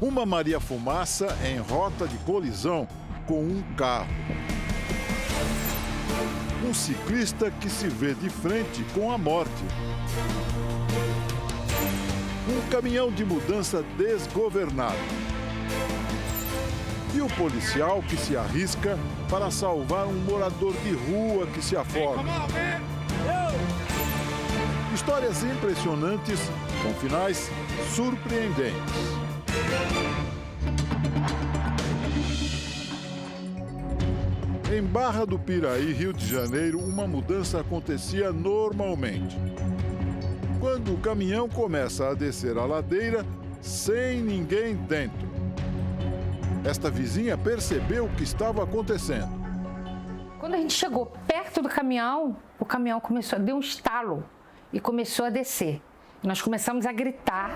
Uma Maria Fumaça em rota de colisão com um carro. Um ciclista que se vê de frente com a morte. Um caminhão de mudança desgovernado. E o policial que se arrisca para salvar um morador de rua que se afoga. Histórias impressionantes com finais surpreendentes. Em Barra do Piraí, Rio de Janeiro, uma mudança acontecia normalmente. Quando o caminhão começa a descer a ladeira, sem ninguém dentro. Esta vizinha percebeu o que estava acontecendo. Quando a gente chegou perto do caminhão, o caminhão deu um estalo e começou a descer. Nós começamos a gritar.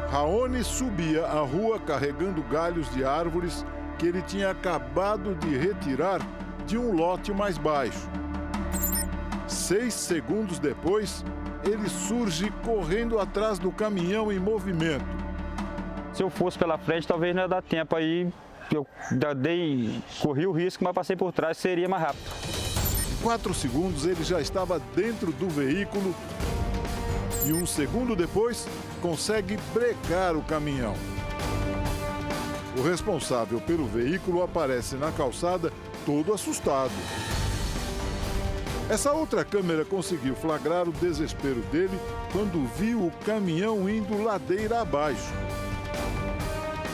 Raoni subia a rua carregando galhos de árvores que ele tinha acabado de retirar de um lote mais baixo. 6 segundos depois, ele surge correndo atrás do caminhão em movimento. Se eu fosse pela frente, talvez não ia dar tempo aí. Eu corri o risco, mas passei por trás, seria mais rápido. Em 4 segundos, ele já estava dentro do veículo e 1 segundo depois, consegue brecar o caminhão. O responsável pelo veículo aparece na calçada todo assustado. Essa outra câmera conseguiu flagrar o desespero dele quando viu o caminhão indo ladeira abaixo.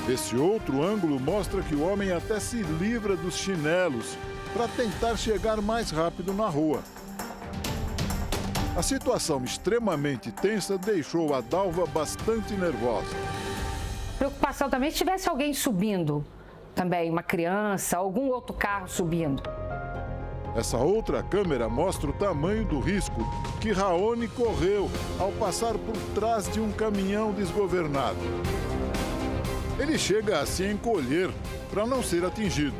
Esse outro ângulo mostra que o homem até se livra dos chinelos para tentar chegar mais rápido na rua. A situação extremamente tensa deixou a Dalva bastante nervosa. Preocupação também se tivesse alguém subindo, também uma criança, algum outro carro subindo. Essa outra câmera mostra o tamanho do risco que Raoni correu ao passar por trás de um caminhão desgovernado. Ele chega a se encolher para não ser atingido.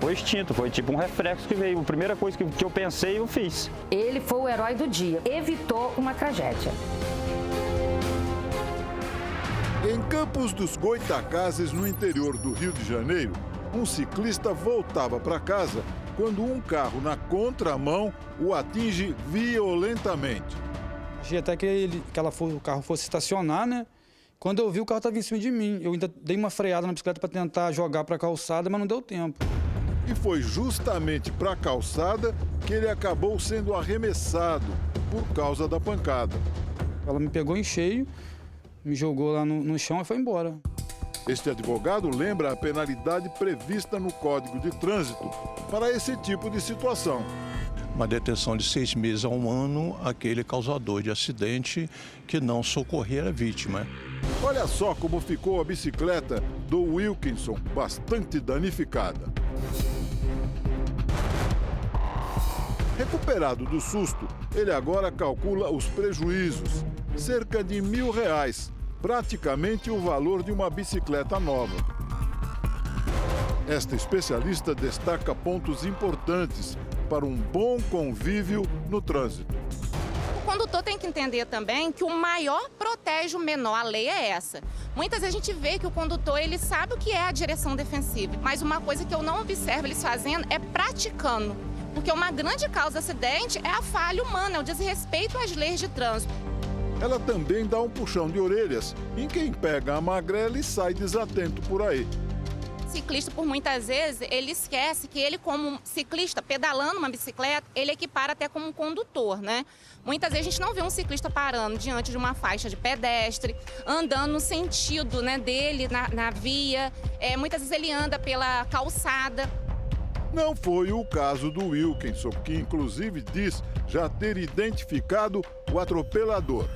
Foi instinto, foi tipo um reflexo que veio. A primeira coisa que eu pensei, eu fiz. Ele foi o herói do dia, evitou uma tragédia. Em Campos dos Goitacazes, no interior do Rio de Janeiro, um ciclista voltava para casa quando um carro na contramão o atinge violentamente. Achei até que o carro fosse estacionar, né? Quando eu vi, o carro estava em cima de mim. Eu ainda dei uma freada na bicicleta para tentar jogar para a calçada, mas não deu tempo. E foi justamente para a calçada que ele acabou sendo arremessado por causa da pancada. Ela me pegou em cheio, me jogou lá no chão e foi embora. Este advogado lembra a penalidade prevista no Código de Trânsito para esse tipo de situação. Uma detenção de 6 meses a 1 ano àquele causador de acidente que não socorrer a vítima. Olha só como ficou a bicicleta do Wilkinson, bastante danificada. Recuperado do susto, ele agora calcula os prejuízos, cerca de R$1.000, praticamente o valor de uma bicicleta nova. Esta especialista destaca pontos importantes para um bom convívio no trânsito. O condutor tem que entender também que o maior protege o menor, a lei é essa. Muitas vezes a gente vê que o condutor ele sabe o que é a direção defensiva, mas uma coisa que eu não observo eles fazendo é praticando. Porque uma grande causa de acidente é a falha humana, é o desrespeito às leis de trânsito. Ela também dá um puxão de orelhas em quem pega a magrela e sai desatento por aí. O ciclista, por muitas vezes, ele esquece que ele, como ciclista, pedalando uma bicicleta, ele equipara até como um condutor, né? Muitas vezes a gente não vê um ciclista parando diante de uma faixa de pedestre, andando no sentido, né, dele, na via. Muitas vezes ele anda pela calçada. Não foi o caso do Wilkinson, que inclusive diz já ter identificado o atropelador.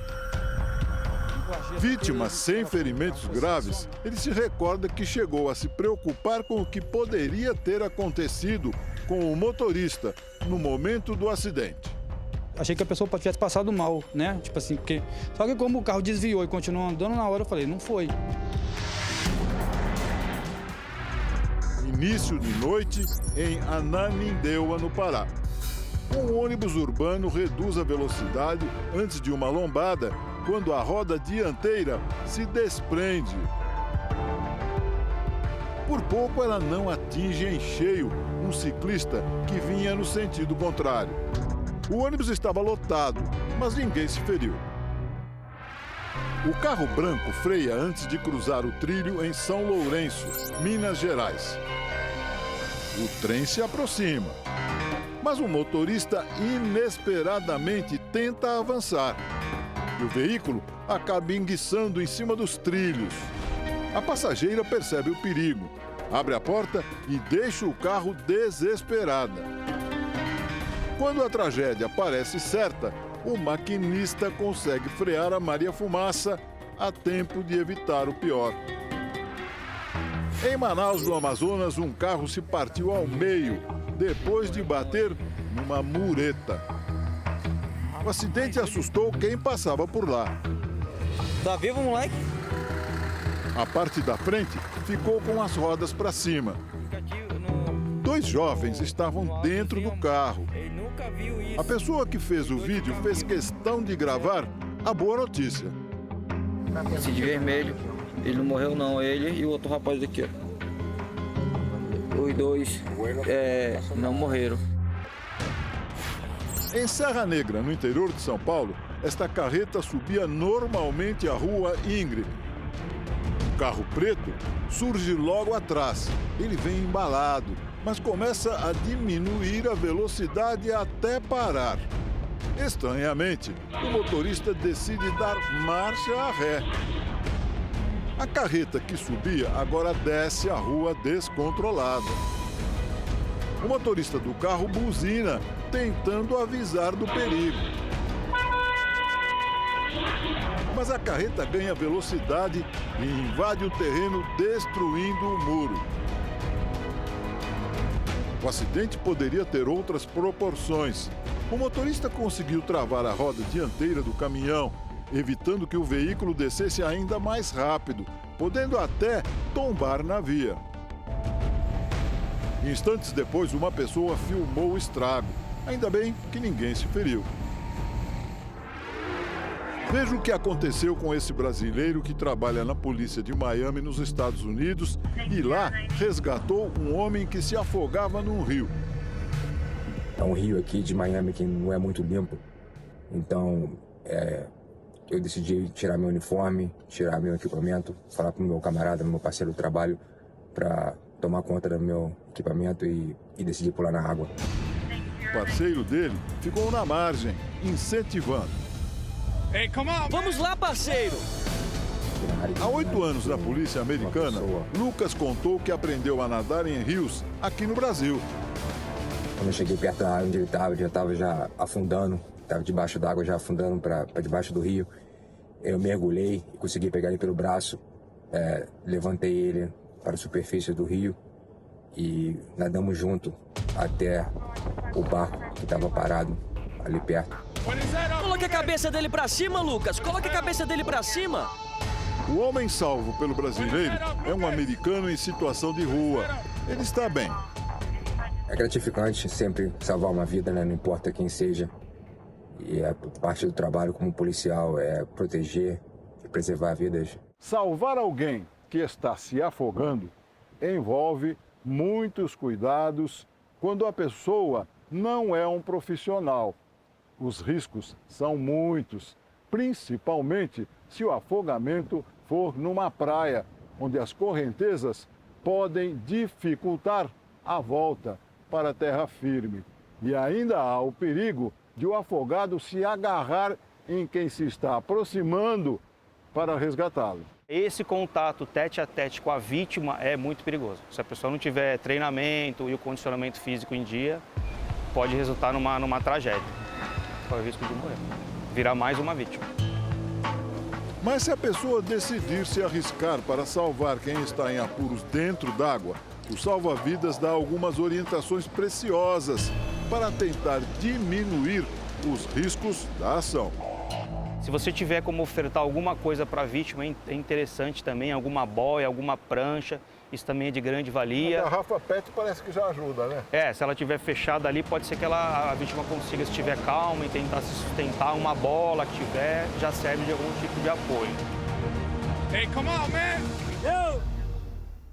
Vítima sem ferimentos graves, ele se recorda que chegou a se preocupar com o que poderia ter acontecido com o motorista no momento do acidente. Achei que a pessoa tivesse passado mal, né? Tipo assim, porque... Só que como o carro desviou e continuou andando, na hora eu falei, não foi. Início de noite em Ananindeua, no Pará. Um ônibus urbano reduz a velocidade antes de uma lombada quando a roda dianteira se desprende. Por pouco ela não atinge em cheio um ciclista que vinha no sentido contrário. O ônibus estava lotado, mas ninguém se feriu. O carro branco freia antes de cruzar o trilho em São Lourenço, Minas Gerais. O trem se aproxima, mas o motorista inesperadamente tenta avançar. E o veículo acaba enguiçando em cima dos trilhos. A passageira percebe o perigo, abre a porta e deixa o carro desesperada. Quando a tragédia parece certa, o maquinista consegue frear a Maria Fumaça a tempo de evitar o pior. Em Manaus, no Amazonas, um carro se partiu ao meio, depois de bater numa mureta. O acidente assustou quem passava por lá. Tá vivo, moleque? A parte da frente ficou com as rodas para cima. 2 jovens estavam dentro do carro. A pessoa que fez o vídeo fez questão de gravar a boa notícia. Esse de vermelho, ele não morreu não, ele e o outro rapaz daqui, ó. Os 2 não morreram. Em Serra Negra, no interior de São Paulo, esta carreta subia normalmente a rua íngreme. O carro preto surge logo atrás. Ele vem embalado, mas começa a diminuir a velocidade até parar. Estranhamente, o motorista decide dar marcha a ré. A carreta que subia agora desce a rua descontrolada. O motorista do carro buzina, tentando avisar do perigo. Mas a carreta ganha velocidade e invade o terreno, destruindo o muro. O acidente poderia ter outras proporções. O motorista conseguiu travar a roda dianteira do caminhão, evitando que o veículo descesse ainda mais rápido, podendo até tombar na via. Instantes depois, uma pessoa filmou o estrago. Ainda bem que ninguém se feriu. Veja o que aconteceu com esse brasileiro que trabalha na polícia de Miami, nos Estados Unidos, e lá resgatou um homem que se afogava num rio. É um rio aqui de Miami que não é muito limpo, então eu decidi tirar meu uniforme, tirar meu equipamento, falar para o meu camarada, meu parceiro de trabalho, para tomar conta do meu equipamento e decidi pular na água. O parceiro dele ficou na margem, incentivando. Vamos lá, parceiro! Há 8 anos na polícia americana, Lucas contou que aprendeu a nadar em rios aqui no Brasil. Quando eu cheguei perto da área onde ele estava, já estava já afundando, estava debaixo d'água, já afundando para debaixo do rio. Eu mergulhei e consegui pegar ele pelo braço, levantei ele para a superfície do rio e nadamos junto até o barco que estava parado ali perto. Coloque a cabeça dele pra cima, Lucas! Coloque a cabeça dele pra cima! O homem salvo pelo brasileiro é um americano em situação de rua. Ele está bem. É gratificante sempre salvar uma vida, né? Não importa quem seja. E a parte do trabalho como policial é proteger e preservar vidas. Salvar alguém que está se afogando envolve muitos cuidados quando a pessoa não é um profissional. Os riscos são muitos, principalmente se o afogamento for numa praia, onde as correntezas podem dificultar a volta para a terra firme. E ainda há o perigo de o afogado se agarrar em quem se está aproximando para resgatá-lo. Esse contato tete a tete com a vítima é muito perigoso. Se a pessoa não tiver treinamento e o condicionamento físico em dia, pode resultar numa tragédia. Corre o risco de morrer, virar mais uma vítima. Mas se a pessoa decidir se arriscar para salvar quem está em apuros dentro d'água, o salva-vidas dá algumas orientações preciosas para tentar diminuir os riscos da ação. Se você tiver como ofertar alguma coisa para a vítima, é interessante também, alguma boia, alguma prancha, isso também é de grande valia. A garrafa PET parece que já ajuda, né? Se ela estiver fechada ali, pode ser que a vítima consiga, se estiver calma e tentar se sustentar, uma bola que tiver, já serve de algum tipo de apoio. Hey, come on, man!